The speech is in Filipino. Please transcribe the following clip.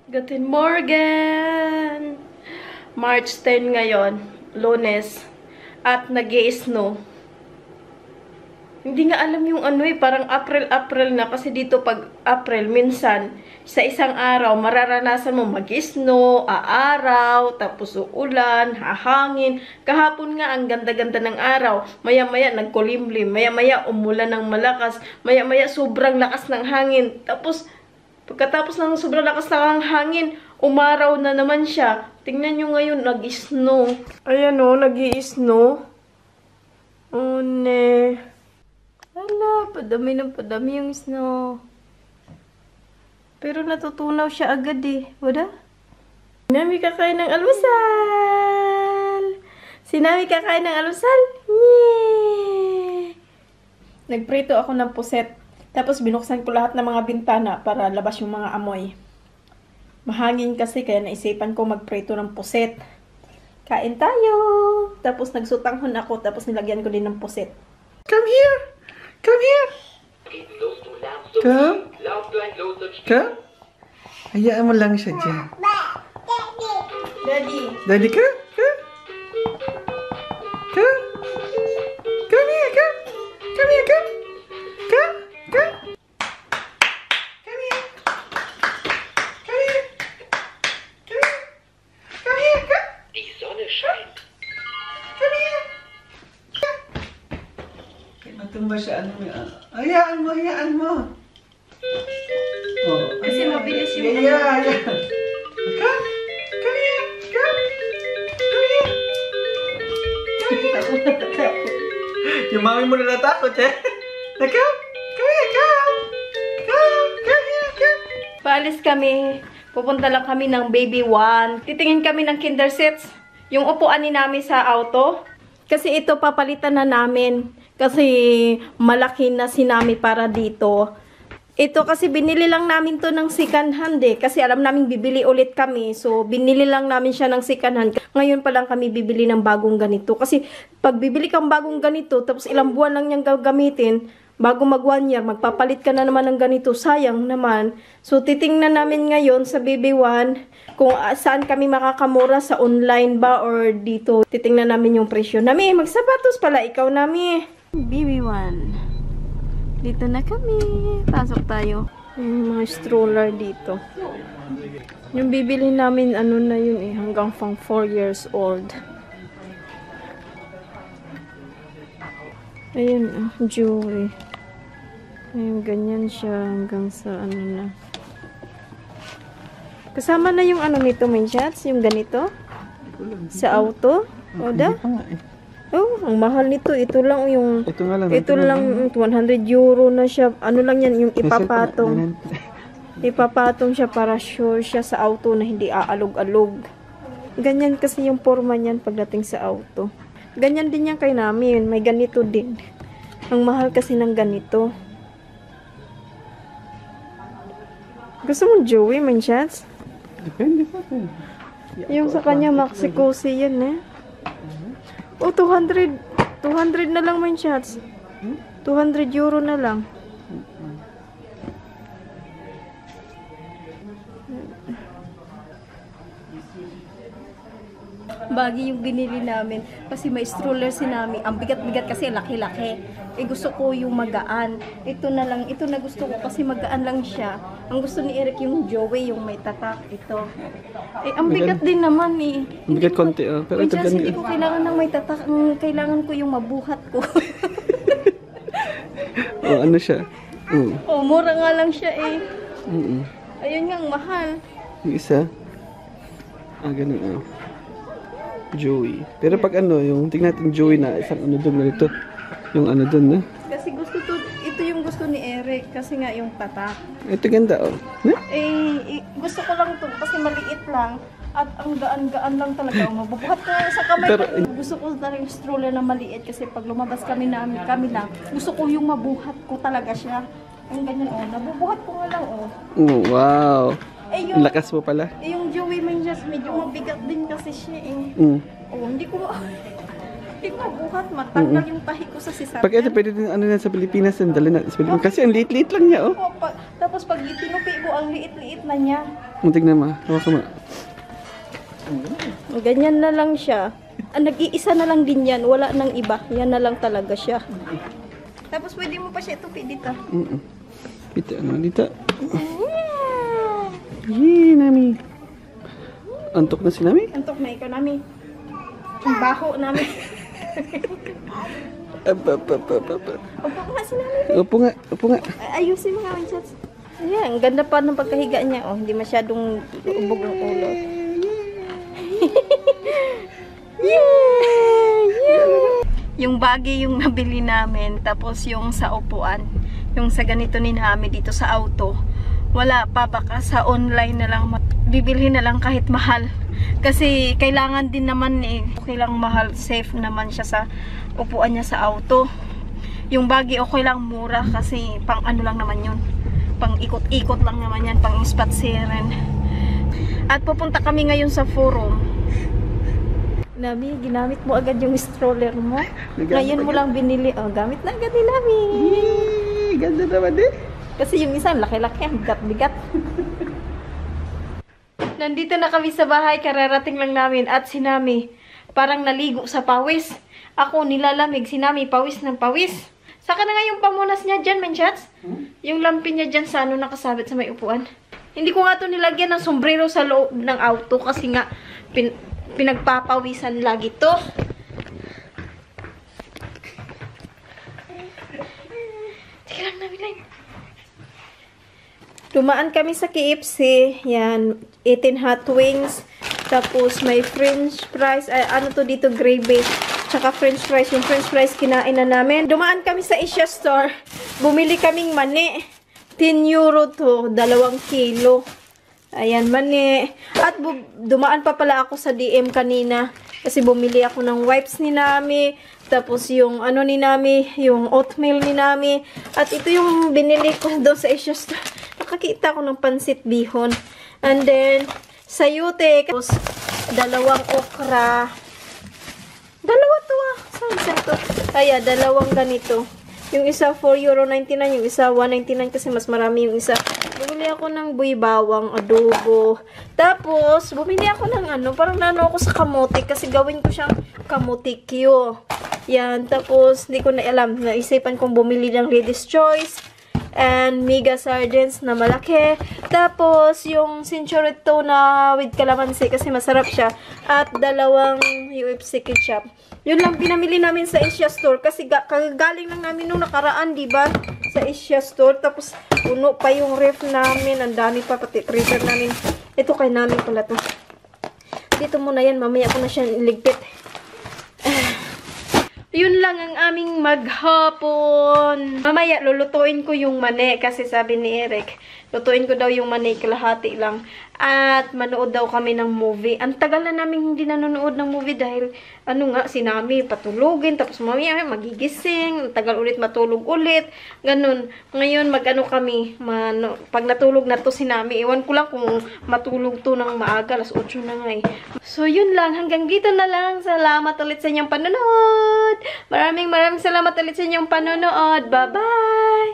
Guten Morgen! March 10 ngayon, Lunes, at nag-i-snow. Hindi nga alam yung ano parang April na kasi dito pag April, minsan, sa isang araw, mararanasan mo mag-snow, aaraw, tapos uulan, hahangin. Kahapon nga, ang ganda-ganda ng araw. Maya-maya, nagkulimlim. Maya-maya, umulan ng malakas. Maya-maya, sobrang lakas ng hangin. Tapos, pagkatapos ng sobrang lakas ng hangin, umaraw na naman siya. Tingnan nyo ngayon, nag-snow. Ayan o, nag-i-snow. Oh, ne. Hala, padami ng padami yung snow. Pero natutunaw siya agad eh. Wala? Sinami kakain ng almusal! Sinami kakain ng almusal! Yay! Nagprito ako ng puset. Tapos binuksan ko lahat ng mga bintana para labas yung mga amoy. Mahangin kasi kaya naisipan ko magprito ng puset. Kain tayo! Tapos nagsutanghon ako tapos nilagyan ko din ng puset. Come here! Come here! Come! Come! Hayaan mo lang siya dyan. Daddy! Daddy, come! Come! Come! Come here! Come! Come here! Come! Come! Come! Come here! Come here! Come here! Come here! Come! Die Sonne scheint. Come here! Matumba siya, ano mo yan? Hayaan mo, hayaan mo. Oh, Kasi mabilis yung yeah. Come! Come here! Come! Come here! Come here! Yung mami mo na natakot eh. Come! Come here! Come! Come! Come here! Come! Paalis kami. Pupunta lang kami ng baby one. Titingin kami ng kinder sets. Yung upuan ni namin sa auto. Kasi ito papalitan na namin. Kasi malaki na si Nami para dito. Ito kasi binili lang namin to ng second hand eh. Kasi alam namin bibili ulit kami. So binili lang namin siya ng second hand. Ngayon pa lang kami bibili ng bagong ganito. Kasi pag bibili kang bagong ganito, tapos ilang buwan lang niyang gagamitin, bago mag 1 year, magpapalit ka na naman ng ganito. Sayang naman. So titingnan namin ngayon sa BB1 kung saan kami makakamura, sa online ba or dito. Titingnan namin yung presyo. Nami, magsapatos pala ikaw, Nami. BB1. Dito na kami. Pasok tayo. Yung mga stroller dito. Yung bibili namin, ano na yun eh, hanggang pang 4 years old. Ayun, jewelry. Ayun, ganyan siya hanggang sa ano na. Kasama na yung ano nito, may shots, yung ganito. Sa auto. O da? Oh, ang mahal nito. Ito lang yung... Ito nga lang. Ito lang, 100 euro na siya. Ano lang yan, yung ipapatong. Ipapatong siya para sure siya sa auto na hindi aalog-alog. Ganyan kasi yung forma niyan pagdating sa auto. Ganyan din yan kay namin. May ganito din. Ang mahal kasi ng ganito. Gusto mo Joey, may shots? Depende pa rin. Yung sa kanya, Maxi Cosi yan eh. Oh, 200 na lang may shots. 200 euro na lang. Bagay yung binili namin. Kasi may stroller si Nami. Ang bigat-bigat kasi laki-laki. Eh gusto ko yung magaan. Ito na lang. Ito na gusto ko kasi magaan lang siya. Ang gusto ni Eric yung Joey, yung may tatak. Ito. Eh ang bigat din naman eh. Bigat konti oh. Pero ito ganyan. Hindi ko kailangan ng may tatak. Kailangan ko yung mabuhat ko. Oh, ano siya? Oh, mura nga lang siya eh. Mm. Ayun nga, ang mahal. Yung isa. Ganun oh. Joey. Pero pag ano, yung tingnan natin Joey na isang ano doon ganito. Yung ano doon, no? Kasi ito yung gusto ni Eric. Kasi nga yung tatak. Ito ganda, oh. Gusto ko lang to kasi maliit lang. At ang gaan-gaan lang talaga. Mabubuhat ko sa kamay. Pero, gusto ko na rin stroller na maliit kasi pag lumabas kami lang, gusto ko yung mabuhat ko talaga siya. Yung ganyan, oh. Nabubuhat ko nga lang, oh. Oh, wow. Yung lakas mo pala. Yung Joey Manjas, medyo mabigat din kasi siya, eh. Oh, hindi ko mabuhat. Matanggal yung tahi ko sa sasakyan. Pag ito, pwede din ano yan sa Pilipinas. Dali natin sa Pilipinas. Kasi ang liit-liit lang niya, oh. Tapos Tapos pag tinupi mo, ang liit-liit na niya. Tignan mo. Hawakan mo. Ganyan na lang siya. Nag-iisa na lang din yan. Wala nang iba. Yan na lang talaga siya. Tapos pwede mo pa siya itupi dito. Kita naman dito. Yee, Nami. Antok na si Nami? Antok na ikaw, Nami. Ang baho, Nami. Upo nga si Nami. Upo nga. Ayusin mo nga, Winsats. Ayan, ang ganda pa ng pagkahiga niya. Oh, hindi masyadong ubog ang ulo. Yung bagay yung nabili namin, tapos yung sa upuan, yung sa ganito ni Nami dito sa auto, wala pa, baka sa online na lang, bibilhin na lang kahit mahal. Kasi kailangan din naman okay lang mahal, safe naman siya sa upuan niya sa auto. Yung bagay okay lang mura kasi pang ano lang naman yun. Pang ikot-ikot lang naman yan, pang spot siren. At pupunta kami ngayon sa forum. Nami, ginamit mo agad yung stroller mo. Ngayon mo lang binili. Oh, gamit na agad ni Nami. Yee, ganda naman eh. Kasi yung isa, laki-laki, bigat-bigat. Nandito na kami sa bahay, kararating lang namin. At si Nami, parang naligo sa pawis. Ako, nilalamig. Si Nami, pawis ng pawis. Saka na nga yung pamunas niya dyan, Manchats. Yung lampi niya dyan sa ano nakasabit sa may upuan. Hindi ko nga ito nilagyan ng sombrero sa loob ng auto kasi nga pinagpapawisan lagi to. Sige lang, Nami lang. Dumaan kami sa KFC. Yan, 18 hot wings. Tapos may french fries. Ano to dito? Gravy. Tsaka french fries. Yung french fries kinain na namin. Dumaan kami sa Asia Store. Bumili kaming mani. 10 euro to. 2 kilo. Ayan, mani. At dumaan pa pala ako sa DM kanina. Kasi bumili ako ng wipes ni Nami. Tapos yung ano ni Nami. Yung oatmeal ni Nami. At ito yung binili ko doon sa Asia Store. Nakakita ko ng pansit bihon. And then, sayote. Tapos, 2 okra. 2 to ah. Saan to? Kaya, 2 ganito. Yung isa, 4.99 €. Yung isa, 1.99 kasi mas marami yung isa. Bumili ako ng buy bawang, adobo. Tapos, bumili ako ng ano, parang nano ako sa kamote kasi gawin ko siyang kamotikyo. Yan. Tapos, hindi ko na alam. Naisipan kong bumili ng Lady's Choice. And mega sardines na malaki. Tapos, yung cinchorito na with calamansi kasi masarap siya. At 2 UFC ketchup. Yun lang pinamili namin sa Asia Store kasi kagagaling lang namin nung nakaraan, diba? Sa Asia Store. Tapos, puno pa yung ref namin. Ang dami pa, pati freezer namin. Ito kay namin pala to. Dito muna yan. Mamaya ko na siya iligpit. Yun lang ang aming maghapon. Mamaya, lulutuin ko yung mani. Kasi sabi ni Eric, lutuin ko daw yung mani, kalahati lang. At manood daw kami ng movie. Ang tagal na namin hindi nanonood ng movie dahil, ano nga, si Nami patulugin. Tapos mamaya, magigising. Ang tagal ulit matulog ulit. Ganun. Ngayon, mag-ano kami. Pag natulog na to si Nami, iwan ko lang kung matulog to ng maaga. Alas 8 na nga eh. So, yun lang. Hanggang dito na lang. Salamat ulit sa inyong panonood. Maraming salamat ulit sa inyong panonood. Bye-bye!